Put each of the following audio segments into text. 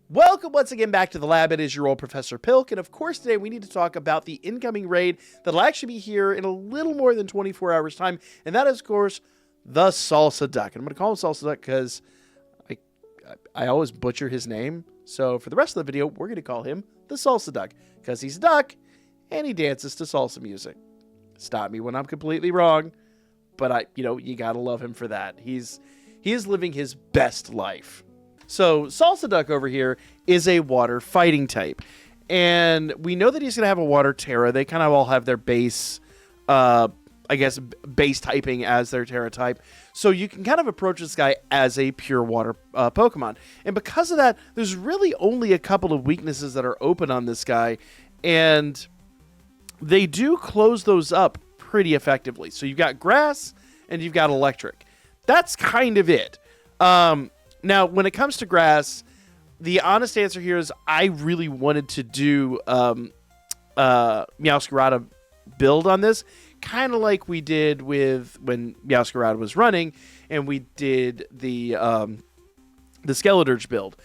Welcome once again back to the lab. It is your old Professor Pilk, and of course today we need to talk about the incoming raid that'll actually be here in a little more than 24 hours time, and that is, of course, the Salsa Duck. And I'm going to call him Salsa Duck because I always butcher his name, so for the rest of the video, we're going to call him the Salsa Duck, because he's a duck, and he dances to salsa music. Stop me when I'm completely wrong, but you gotta love him for that. He is living his best life. So Salsa Duck over here is a water fighting type, and we know that he's gonna have a water Terra. They kind of all have their base, base typing as their Terra type. So you can kind of approach this guy as a pure water Pokemon, and because of that, there's really only a couple of weaknesses that are open on this guy, and they do close those up pretty effectively. So you've got grass and you've got electric. That's kind of it. Now, when it comes to grass, the honest answer here is I really wanted to do Meowscarada build on this, kind of like we did with when Meowscarada was running, and we did the Skeledirge build.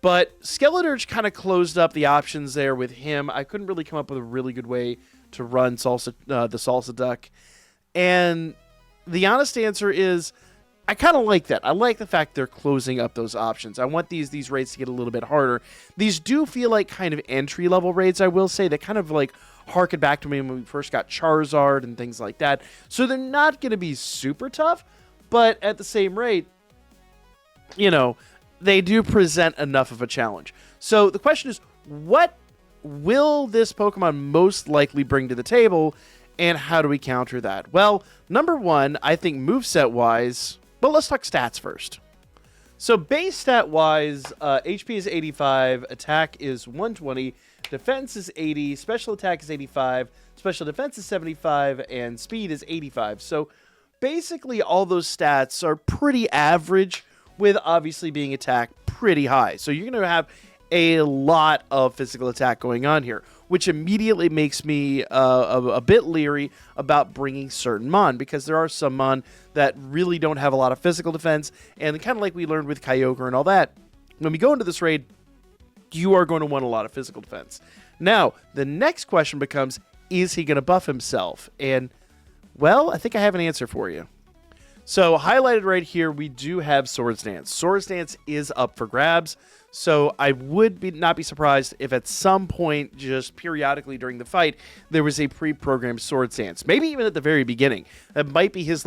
But Skeledirge kind of closed up the options there with him. I couldn't really come up with a really good way to run the Salsa Duck. And the honest answer is I kind of like that. I like the fact they're closing up those options. I want these raids to get a little bit harder. These do feel like kind of entry-level raids, I will say. They kind of like harken back to me when we first got Charizard and things like that. So they're not going to be super tough, but at the same rate, they do present enough of a challenge. So the question is, what will this Pokemon most likely bring to the table, and how do we counter that? Well, number one, I think moveset-wise, well, let's talk stats first. So base stat-wise, HP is 85, attack is 120, defense is 80, special attack is 85, special defense is 75, and speed is 85. So basically all those stats are pretty average, with obviously being attack pretty high. So you're going to have a lot of physical attack going on here, which immediately makes me a bit leery about bringing certain Mon, because there are some Mon that really don't have a lot of physical defense, and kind of like we learned with Kyogre and all that, when we go into this raid, you are going to want a lot of physical defense. Now, the next question becomes, is he going to buff himself? And, well, I think I have an answer for you. So, highlighted right here, we do have Swords Dance. Swords Dance is up for grabs, so I would not be surprised if at some point, just periodically during the fight, there was a pre-programmed Swords Dance. Maybe even at the very beginning. That might be his,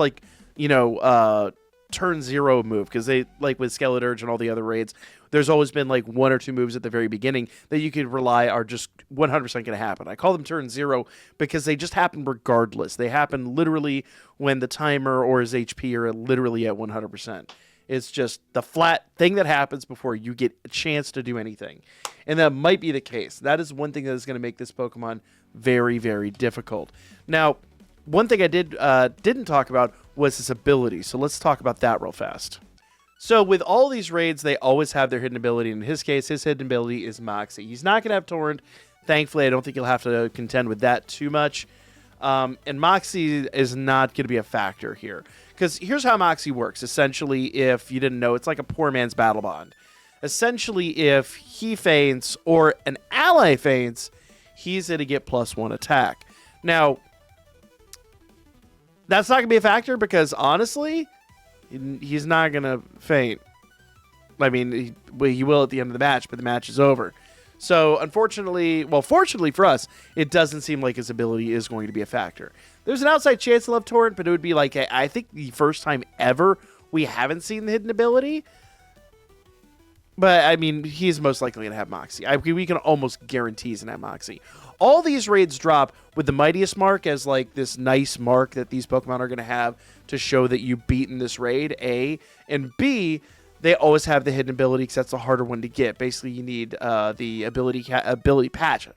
turn zero move, because they, like with Skeledirge and all the other raids, there's always been like one or two moves at the very beginning that you could rely are just 100% going to happen. I call them turn zero because they just happen regardless. They happen literally when the timer or his HP are literally at 100%. It's just the flat thing that happens before you get a chance to do anything. And that might be the case. That is one thing that is going to make this Pokemon very, very difficult. Now, one thing I didn't talk about was his ability. So let's talk about that real fast. So with all these raids, they always have their hidden ability. In his case, his hidden ability is Moxie. He's not going to have Torrent. Thankfully, I don't think he'll have to contend with that too much. And Moxie is not going to be a factor here. Because here's how Moxie works. Essentially, if you didn't know, it's like a poor man's battle bond. Essentially, if he faints or an ally faints, he's going to get +1 attack. Now, that's not going to be a factor because, honestly, he's not going to faint. I mean, he will at the end of the match, but the match is over. So, unfortunately, well, fortunately for us, it doesn't seem like his ability is going to be a factor. There's an outside chance he'll have Torrent, but it would be like, I think the first time ever we haven't seen the hidden ability. But, I mean, he's most likely going to have Moxie. We can almost guarantee he's going to have Moxie. All these raids drop with the Mightiest mark as, like, this nice mark that these Pokemon are going to have to show that you've beaten this raid, A. And B, they always have the hidden ability because that's the harder one to get. Basically, you need the ability patch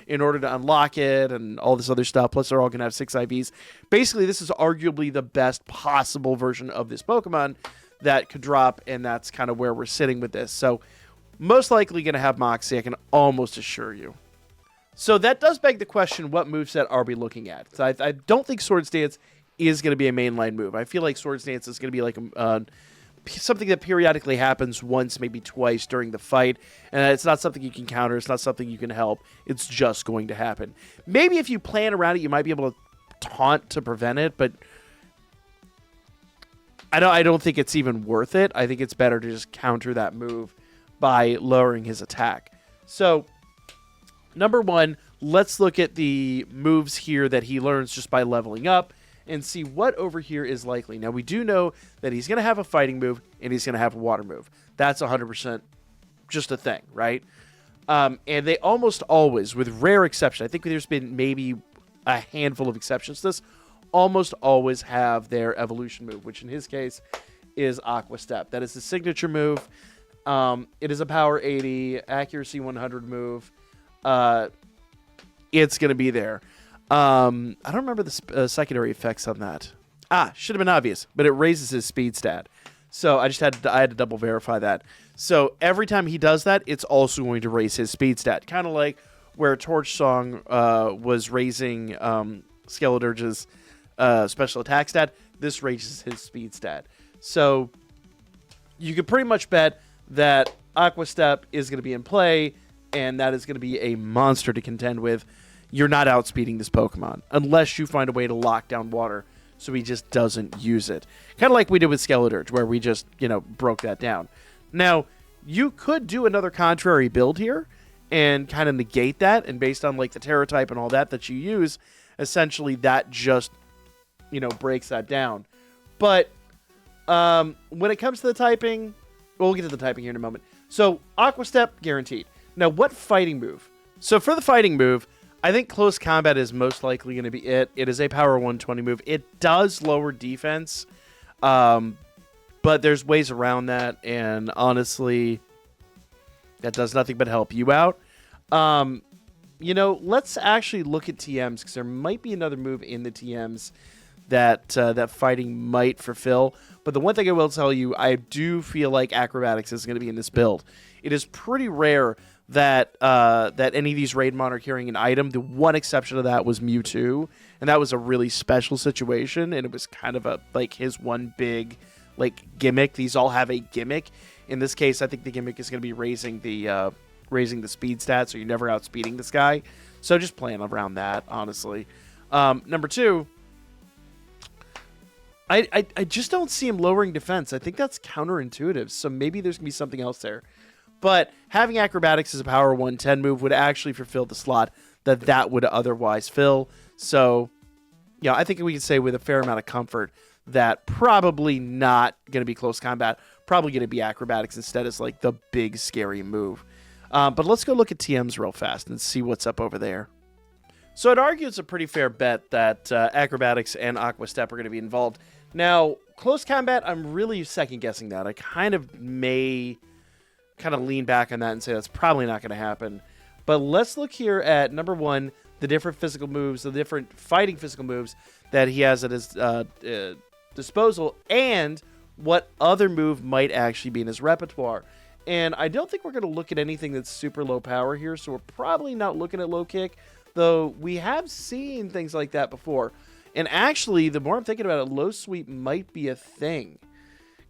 in order to unlock it and all this other stuff. Plus, they're all going to have 6 IVs. Basically, this is arguably the best possible version of this Pokemon that could drop, and that's kind of where we're sitting with this. So, most likely going to have Moxie, I can almost assure you. So that does beg the question, what moveset are we looking at? So I don't think Swords Dance is going to be a mainline move. I feel like Swords Dance is going to be like something that periodically happens once, maybe twice during the fight, and it's not something you can counter. It's not something you can help. It's just going to happen. Maybe if you plan around it, you might be able to taunt to prevent it, but I don't think it's even worth it. I think it's better to just counter that move by lowering his attack. So, number one, let's look at the moves here that he learns just by leveling up and see what over here is likely. Now, we do know that he's going to have a fighting move and he's going to have a water move. That's 100% just a thing, right? And they almost always, with rare exception, I think there's been maybe a handful of exceptions to this, almost always have their evolution move, which in his case is Aqua Step. That is his signature move. It is a power 80, accuracy 100 move. It's going to be there. I don't remember the secondary effects on that. Should have been obvious, but it raises his speed stat. So I had to double verify that. So every time he does that, it's also going to raise his speed stat. Kind of like where Torch Song was raising Skeledirge's special attack stat. This raises his speed stat. So you could pretty much bet that Aqua Step is going to be in play, and that is going to be a monster to contend with. You're not outspeeding this Pokemon unless you find a way to lock down water so he just doesn't use it. Kind of like we did with Skeledirge, where we just, broke that down. Now, you could do another contrary build here and kind of negate that, and based on like the Terra type and all that you use, essentially that just, breaks that down. But when it comes to the typing, we'll get to the typing here in a moment. So, Aqua Step, guaranteed. Now, what fighting move? So, for the fighting move, I think Close Combat is most likely going to be it. It is a Power 120 move. It does lower defense, but there's ways around that, and honestly, that does nothing but help you out. Let's actually look at TMs, because there might be another move in the TMs that fighting might fulfill. But the one thing I will tell you, I do feel like Acrobatics is going to be in this build. It is pretty rare that any of these Raid Mon are carrying an item. The one exception to that was Mewtwo, and that was a really special situation, and it was kind of his one big gimmick. These all have a gimmick. In this case, I think the gimmick is going to be raising the speed stat, so you're never outspeeding this guy. So just playing around that, honestly. Number two, I just don't see him lowering defense. I think that's counterintuitive, so maybe there's going to be something else there. But having Acrobatics as a Power 110 move would actually fulfill the slot that would otherwise fill. So, I think we can say with a fair amount of comfort that probably not going to be Close Combat, probably going to be Acrobatics instead as the big scary move. But let's go look at TMs real fast and see what's up over there. So I'd argue it's a pretty fair bet that Acrobatics and Aqua Step are going to be involved. Now, Close Combat, I'm really second-guessing that. I kind of may lean back on that and say that's probably not going to happen. But let's look here at, number one, the different physical moves, the different fighting physical moves that he has at his disposal, and what other move might actually be in his repertoire. And I don't think we're going to look at anything that's super low power here, so we're probably not looking at low kick, though we have seen things like that before. And actually, the more I'm thinking about it, low sweep might be a thing,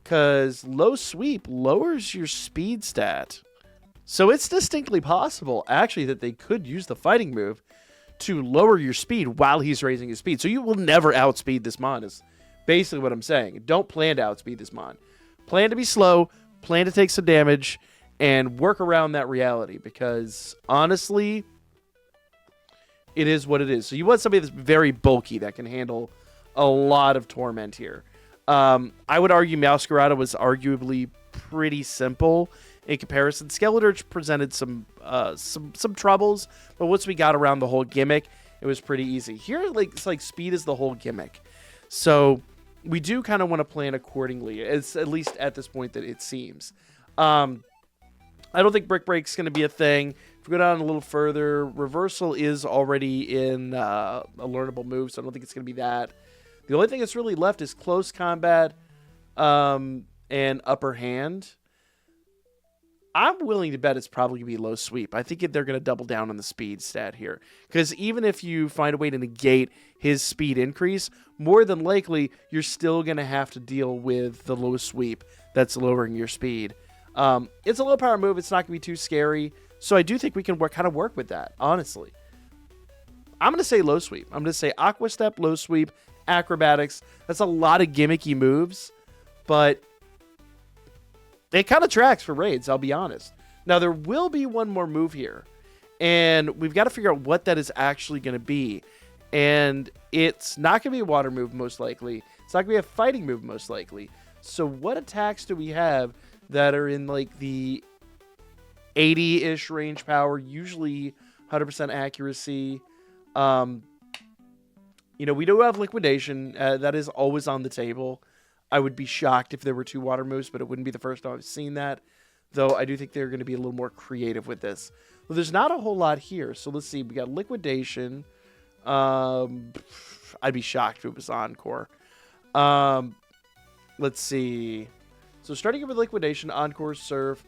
because low sweep lowers your speed stat. So it's distinctly possible, actually, that they could use the fighting move to lower your speed while he's raising his speed. So you will never outspeed this Mon, is basically what I'm saying. Don't plan to outspeed this Mon. Plan to be slow, plan to take some damage, and work around that reality, because honestly, it is what it is. So you want somebody that's very bulky that can handle a lot of torment here. I would argue Meowscarada was arguably pretty simple in comparison. Skeledirge presented some troubles, but once we got around the whole gimmick, it was pretty easy. Here, it's like speed is the whole gimmick. So we do kind of want to plan accordingly. It's at least at this point that it seems. I don't think Brick Break's going to be a thing. If we go down a little further, Reversal is already in a learnable move, so I don't think it's going to be that. The only thing that's really left is Close Combat and Upper Hand. I'm willing to bet it's probably going to be low sweep. I think they're going to double down on the speed stat here. Because even if you find a way to negate his speed increase, more than likely, you're still going to have to deal with the low sweep that's lowering your speed. It's a low power move. It's not going to be too scary. So I do think we can kind of work with that, honestly. I'm going to say low sweep. I'm going to say Aqua Step, low sweep, acrobatics. That's a lot of gimmicky moves, but it kind of tracks for raids, I'll be honest. Now, there will be one more move here, and we've got to figure out what that is actually going to be. And it's not going to be a water move, most likely. It's not going to be a fighting move, most likely. So what attacks do we have that are in like the 80-ish range power, usually 100% accuracy? You know, we do have liquidation. That is always on the table. I would be shocked if there were 2 water moves, but it wouldn't be the first time I've seen that. Though I do think they're going to be a little more creative with this. Well, there's not a whole lot here. So let's see. We got liquidation. I'd be shocked if it was encore. Let's see. So starting with liquidation, encore, surf,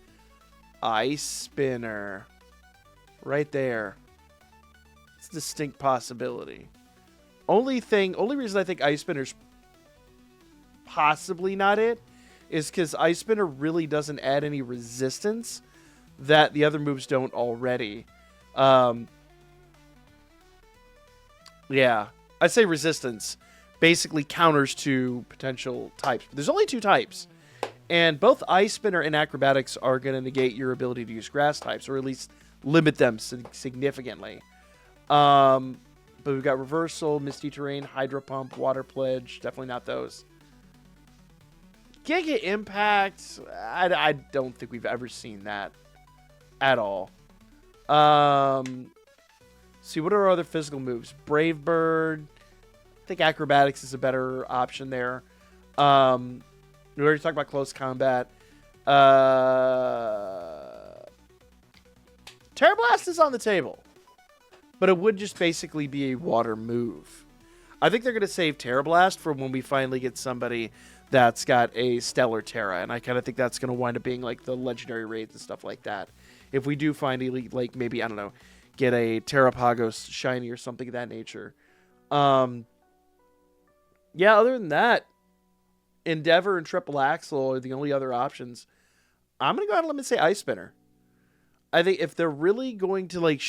ice spinner. Right there. It's a distinct possibility. Only reason I think ice spinner's possibly not it is because ice spinner really doesn't add any resistance that the other moves don't already. Yeah, I'd say resistance basically counters to potential types. There's only 2 types, and both ice spinner and acrobatics are going to negate your ability to use grass types, or at least limit them significantly. But we've got reversal, misty terrain, hydro pump, water pledge. Definitely not those. Giga Impact, I don't think we've ever seen that at all. See, what are our other physical moves? Brave Bird. I think acrobatics is a better option there. We already talked about close combat. Terra Blast is on the table, but it would just basically be a water move. I think they're going to save Terra Blast for when we finally get somebody that's got a Stellar Terra, and I kind of think that's going to wind up being like the legendary raids and stuff like that. If we do find elite, like maybe, I don't know, get a Terra Pagos shiny or something of that nature. Yeah, other than that, Endeavor and Triple Axle are the only other options. I'm going to go ahead and let me say Ice Spinner. I think if they're really going to, like,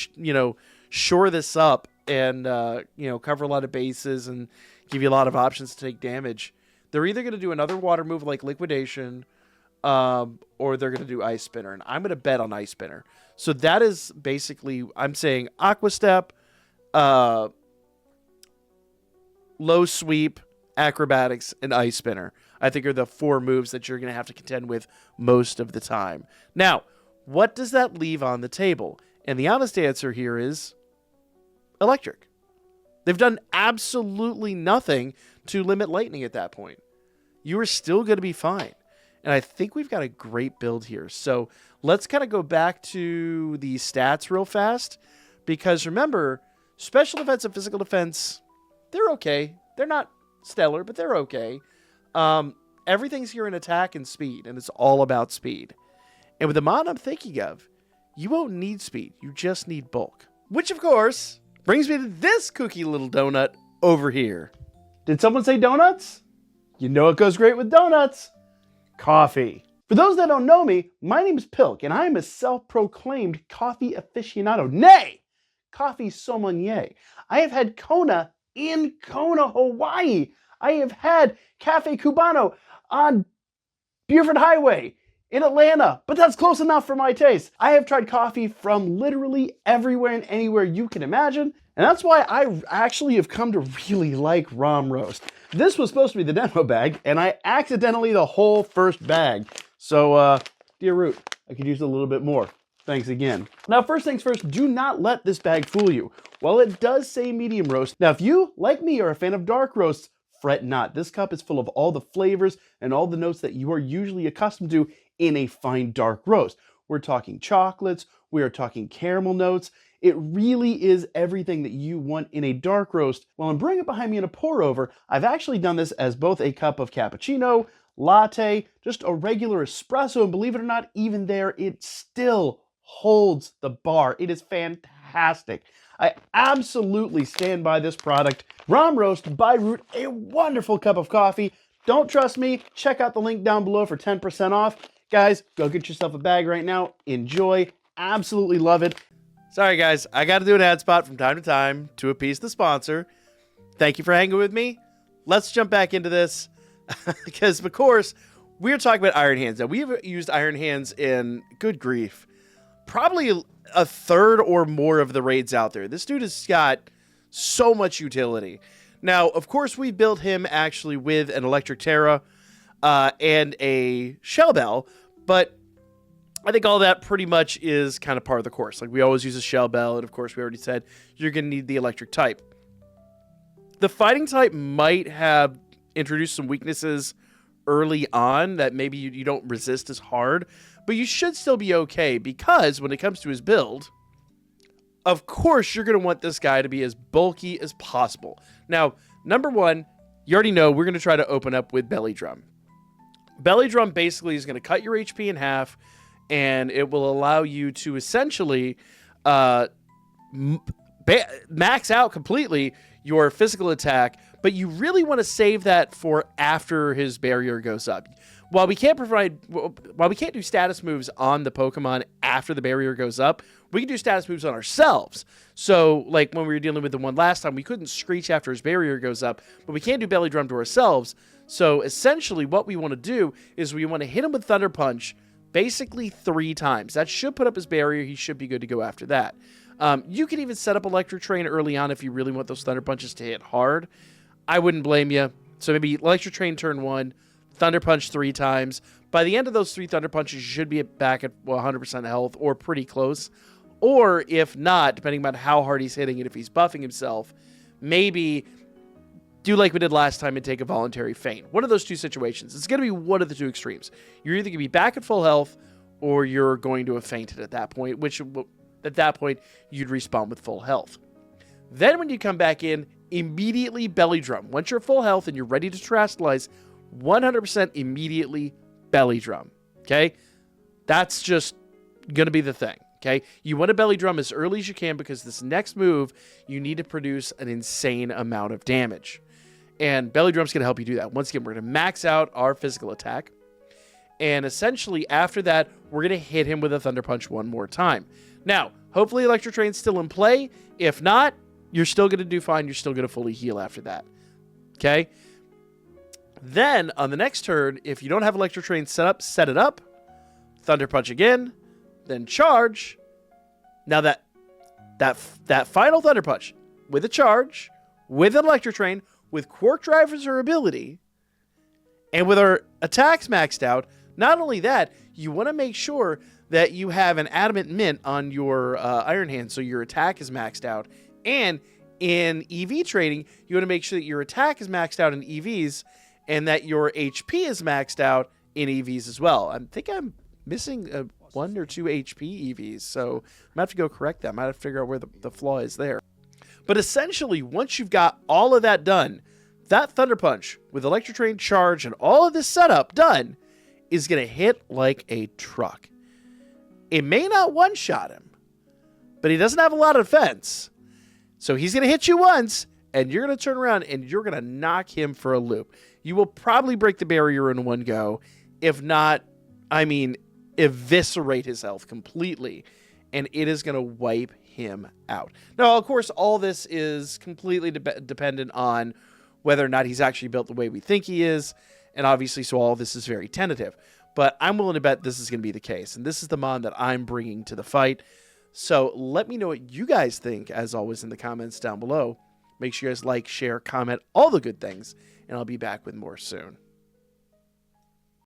shore this up and, cover a lot of bases and give you a lot of options to take damage, they're either going to do another water move like Liquidation, or they're going to do Ice Spinner. And I'm going to bet on Ice Spinner. So that is basically, I'm saying Aqua Step, Low Sweep, Acrobatics, and Ice Spinner, I think are the 4 moves that you're going to have to contend with most of the time. Now, what does that leave on the table? And the honest answer here is Electric. They've done absolutely nothing to limit lightning at that point. You are still going to be fine. And I think we've got a great build here. So let's kind of go back to the stats real fast. Because remember, special defense and physical defense, they're okay. They're not stellar, but they're okay. Everything's here in attack and speed, and it's all about speed. And with the mod I'm thinking of, you won't need speed. You just need bulk. Which, of course, brings me to this cookie little donut over here. Did someone say donuts? You know it goes great with donuts. Coffee. For those that don't know me, my name is Pilk, and I am a self-proclaimed coffee aficionado. Nay, coffee sommelier. I have had Kona in Kona, Hawaii. I have had Cafe Cubano on Buford Highway in Atlanta, but that's close enough for my taste. I have tried coffee from literally everywhere and anywhere you can imagine, and that's why I actually have come to really like Rom Roast. This was supposed to be the demo bag, and I accidentally the whole first bag. So, dear Root, I could use a little bit more. Thanks again. Now, first things first, do not let this bag fool you. While it does say medium roast, now if you, like me, are a fan of dark roasts, fret not. This cup is full of all the flavors and all the notes that you are usually accustomed to in a fine dark roast. We're talking chocolates, we are talking caramel notes. It really is everything that you want in a dark roast. While I'm brewing it behind me in a pour over, I've actually done this as both a cup of cappuccino, latte, just a regular espresso, and believe it or not, even there, it still holds the bar. It is fantastic. I absolutely stand by this product. Rom Roast by Root, a wonderful cup of coffee. Don't trust me? Check out the link down below for 10% off. Guys, go get yourself a bag right now. Enjoy. Absolutely love it. Sorry, guys. I got to do an ad spot from time to time to appease the sponsor. Thank you for hanging with me. Let's jump back into this because, of course, we're talking about Iron Hands. Now, we've used Iron Hands in, good grief, probably a third or more of the raids out there. This dude has got so much utility. Now, of course, we built him actually with an Electric Terra and a Shell Bell, but I think all that pretty much is kind of part of the course. Like, we always use a Shell Bell, and of course, we already said you're going to need the Electric type. The Fighting type might have introduced some weaknesses early on that maybe you don't resist as hard, but you should still be okay because when it comes to his build, of course, you're going to want this guy to be as bulky as possible. Now, number one, you already know we're going to try to open up with Belly Drum. Belly Drum basically is going to cut your HP in half, and it will allow you to essentially max out completely your physical attack, but you really want to save that for after his barrier goes up. While we can't do status moves on the Pokemon after the barrier goes up, we can do status moves on ourselves. So, like when we were dealing with the one last time, we couldn't screech after his barrier goes up, but we can't do Belly Drum to ourselves. So, essentially, what we want to do is we want to hit him with Thunder Punch basically 3 times. That should put up his barrier. He should be good to go after that. You can even set up Electric Train early on if you really want those Thunder Punches to hit hard. I wouldn't blame you. So maybe Electric Train turn 1, Thunder Punch 3 times. By the end of those 3 Thunder Punches, you should be back at 100% health or pretty close. Or if not, depending on how hard he's hitting and if he's buffing himself, maybe do like we did last time and take a voluntary feint. One of those 2 situations. It's going to be one of the 2 extremes. You're either going to be back at full health or you're going to have fainted at that point, which at that point, you'd respawn with full health. Then when you come back in, immediately Belly Drum. Once you're full health and you're ready to terastallize, 100% immediately Belly Drum. Okay? That's just going to be the thing. Okay? You want to Belly Drum as early as you can because this next move, you need to produce an insane amount of damage. And Belly Drum's going to help you do that. Once again, we're going to max out our physical attack. And essentially, after that, we're going to hit him with a Thunder Punch one more time. Now, hopefully Electric Train's still in play. If not, you're still going to do fine. You're still going to fully heal after that. Okay? Then, on the next turn, if you don't have Electric Train set it up. Thunder Punch again. Then charge. Now that final Thunder Punch with a charge, with an Electric Train, with Quark Drive as her ability, and with our attacks maxed out, not only that, you want to make sure that you have an Adamant Mint on your Iron Hand so your attack is maxed out. And in EV trading, you want to make sure that your attack is maxed out in EVs and that your HP is maxed out in EVs as well. I think I'm missing 1 or 2 HP EVs, so I'm going to have to go correct that. I might have to figure out where the flaw is there. But essentially, once you've got all of that done, that Thunder Punch with Electric Train charge and all of this setup done is going to hit like a truck. It may not one-shot him, but he doesn't have a lot of defense. So he's going to hit you once, and you're going to turn around, and you're going to knock him for a loop. You will probably break the barrier in one go. If not, I mean, eviscerate his health completely, and it is going to wipe him out. Now, of course, all this is completely dependent on whether or not he's actually built the way we think he is, and obviously, so all this is very tentative. But I'm willing to bet this is going to be the case, and this is the mon that I'm bringing to the fight. So let me know what you guys think, as always, in the comments down below. Make sure you guys like, share, comment, all the good things, and I'll be back with more soon.